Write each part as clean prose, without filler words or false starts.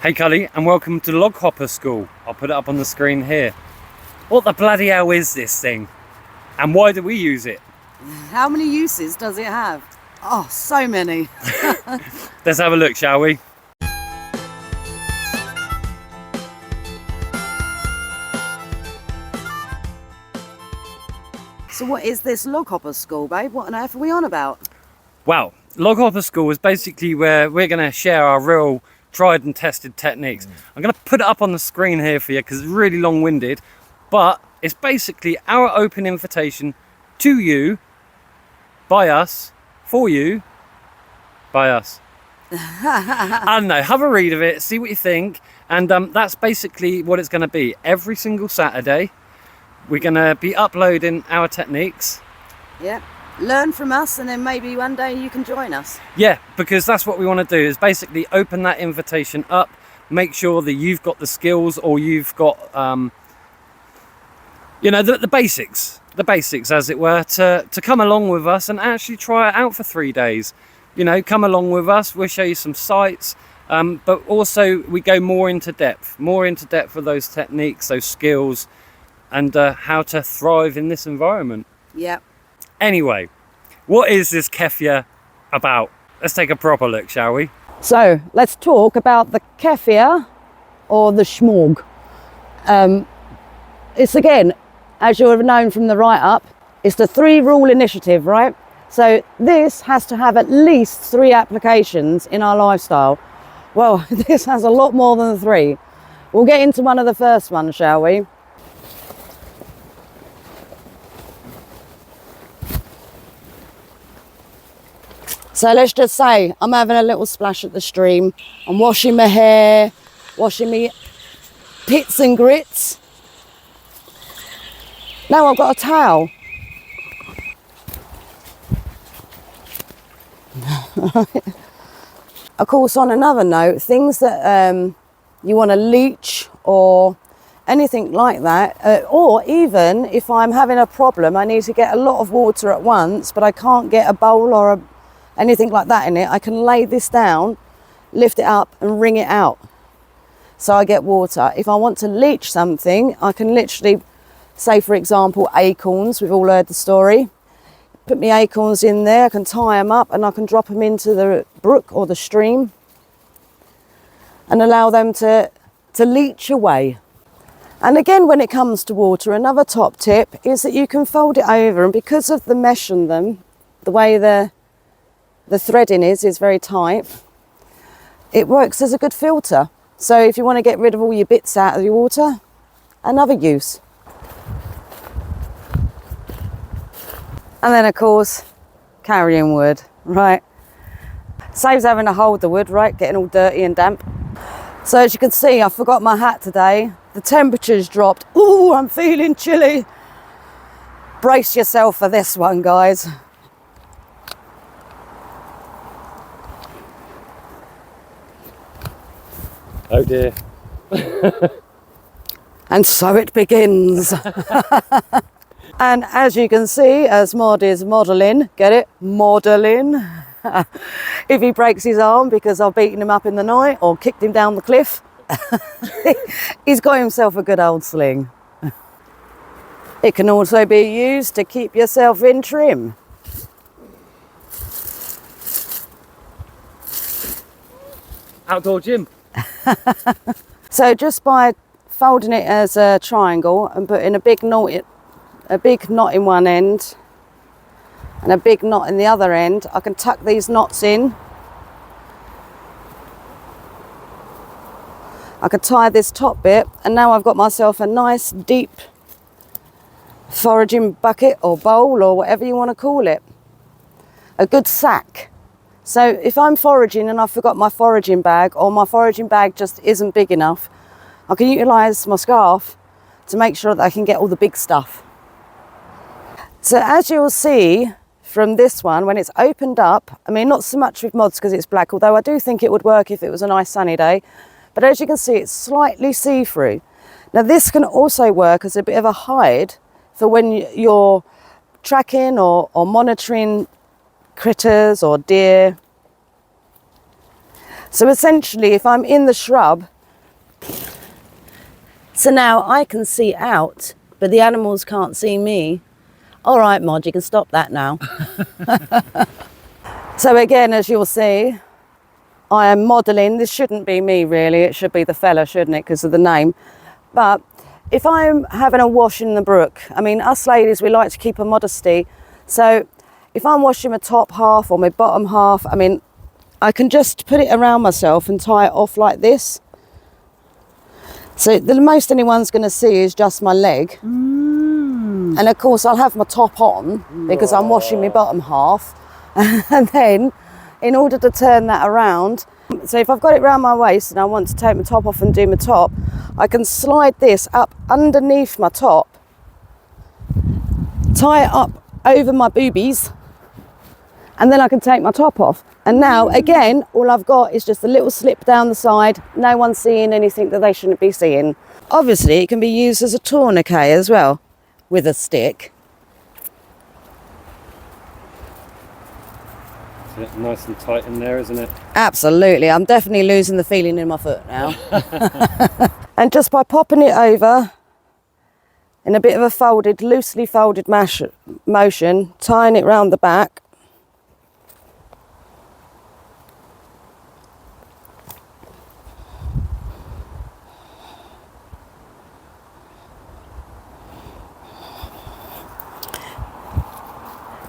Hey Cully, and welcome to Log Hopper School. I'll put it up on the screen here. What the bloody hell is this thing? And why do we use it? How many uses does it have? Oh, so many. Let's have a look, shall we? So what is this Log Hopper School, babe? What on earth are we on about? Well, Log Hopper School is basically where we're going to share our real tried and tested techniques. I'm going to put it up on the screen here for you because it's really long-winded, but it's basically our open invitation to you, by us, for you, by us. I don't know, have a read of it, see what you think, and that's basically what it's going to be. Every single Saturday we're going to be uploading our techniques. Yeah. Learn from us, and then maybe one day you can join us. Yeah, because that's what we want to do, is basically open that invitation up, make sure that you've got the skills, or you've got the basics as it were, to come along with us and actually try it out for 3 days. Come along with us, we'll show you some sites, but also we go more into depth of those techniques, those skills, and how to thrive in this environment. Yep. Anyway, what is this Keifya about? Let's take a proper look, shall we? So let's talk about the Keifya, or the schmorg. It's, again, as you'll have known from the write-up, it's the 3-rule initiative, right? So this has to have at least 3 applications in our lifestyle. Well, this has a lot more than 3. We'll get into one of the first ones, shall we? So let's just say I'm having a little splash at the stream. I'm washing my hair, washing me pits and grits. Now I've got a towel. Of course, on another note, things that you want to leach or anything like that, or even if I'm having a problem, I need to get a lot of water at once, but I can't get a bowl or anything like that in it, I can lay this down, lift it up and wring it out so I get water. If I want to leach something, I can literally, say for example acorns, we've all heard the story, put my acorns in there, I can tie them up and I can drop them into the brook or the stream and allow them to leach away. And again, when it comes to water, another top tip is that you can fold it over, and because of the mesh in them, the way the threading is very tight, it works as a good filter. So if you want to get rid of all your bits out of your water, another use. And then of course, carrying wood, right? Saves having to hold the wood, right? Getting all dirty and damp. So as you can see, I forgot my hat today. The temperature's dropped. Ooh, I'm feeling chilly. Brace yourself for this one, guys. Oh dear. And so it begins. And as you can see, as Mod is modelling, get it? Modelling. If he breaks his arm because I've beaten him up in the night or kicked him down the cliff, he's got himself a good old sling. It can also be used to keep yourself in trim. Outdoor gym. So just by folding it as a triangle and putting a big knot in one end and a big knot in the other end, I can tuck these knots in. I can tie this top bit, and now I've got myself a nice deep foraging bucket or bowl or whatever you want to call it. A good sack. So if I'm foraging and I forgot my foraging bag, or my foraging bag just isn't big enough, I can utilise my scarf to make sure that I can get all the big stuff. So as you'll see from this one, when it's opened up, I mean, not so much with mods because it's black, although I do think it would work if it was a nice sunny day, but as you can see, it's slightly see-through. Now this can also work as a bit of a hide for when you're tracking or monitoring critters or deer. So essentially, if I'm in the shrub, so now I can see out, but the animals can't see me. All right, Mod, you can stop that now. So again, as you'll see, I am modelling. This shouldn't be me, really. It should be the fella, shouldn't it, because of the name. But if I'm having a wash in the brook, I mean, us ladies, we like to keep a modesty. So if I'm washing my top half or my bottom half, I mean, I can just put it around myself and tie it off like this. So the most anyone's going to see is just my leg. And of course, I'll have my top on because I'm washing my bottom half. And then, in order to turn that around, so if I've got it around my waist and I want to take my top off and do my top, I can slide this up underneath my top, tie it up over my boobies, and then I can take my top off. And now, again, all I've got is just a little slip down the side. No one's seeing anything that they shouldn't be seeing. Obviously, it can be used as a tourniquet as well, with a stick. It's nice and tight in there, isn't it? Absolutely. I'm definitely losing the feeling in my foot now. And just by popping it over in a bit of a folded, loosely folded motion, tying it round the back.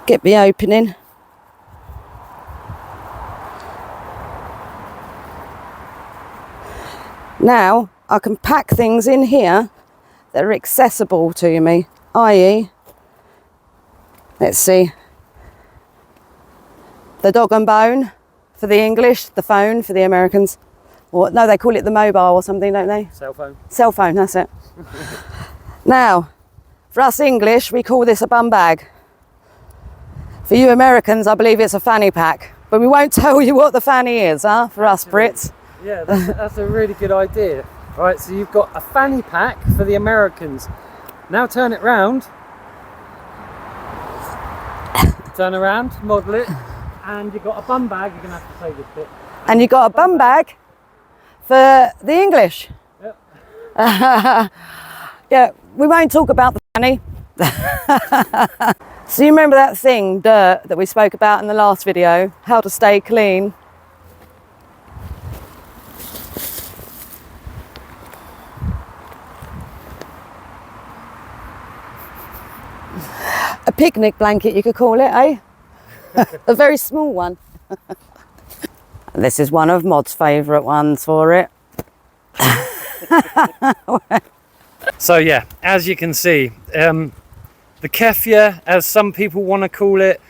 Get the opening. Now I can pack things in here that are accessible to me, i.e., let's see, the dog and bone for the English, the phone for the Americans, or no, they call it the mobile or something, don't they? Cell phone. Cell phone, that's it. Now, for us English, we call this a bum bag. For you Americans, I believe it's a fanny pack, but we won't tell you what the fanny is, huh? For us Brits. Yeah, that's a really good idea. Right, so you've got a fanny pack for the Americans. Now turn it round. Turn around, model it, and you've got a bum bag. You're going to have to say this bit. And you've got a bum bag for the English. Yep. Yeah, we won't talk about the fanny. So you remember that thing, dirt, that we spoke about in the last video? How to stay clean. A picnic blanket, you could call it, eh? A very small one. This is one of Mod's favourite ones for it. So yeah, as you can see, the Keifya, as some people want to call it,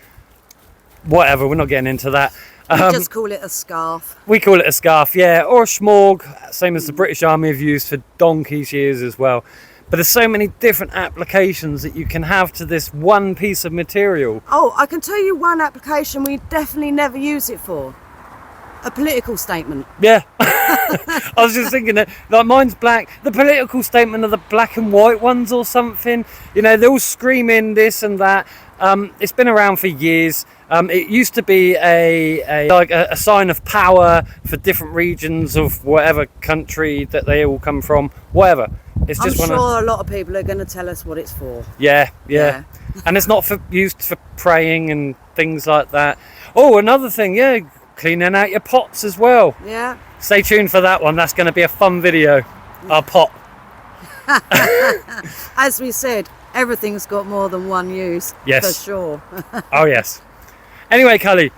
whatever, we're not getting into that. We just call it a scarf. We call it a scarf, yeah, or a smorg, same as the British Army have used for donkey's years as well. But there's so many different applications that you can have to this one piece of material. Oh, I can tell you one application we definitely never use it for. A political statement. Yeah. I was just thinking that, like, mine's black. The political statement are the black and white ones or something. You know, they're all screaming this and that. It's been around for years. It used to be a sign of power for different regions of whatever country that they all come from, whatever. It's just I'm sure a lot of people are going to tell us what it's for. Yeah. And it's not used for praying and things like that. Oh, another thing, yeah, cleaning out your pots as well. Yeah. Stay tuned for that one. That's going to be a fun video. Our pot. As we said, everything's got more than one use. Yes. For sure. Oh, yes. Anyway, Cully,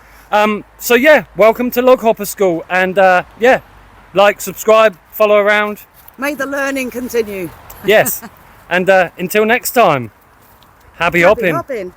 so yeah, welcome to Log Hopper School. And yeah, like, subscribe, follow around. May the learning continue. Yes. And until next time, happy hopping. Happy hopping.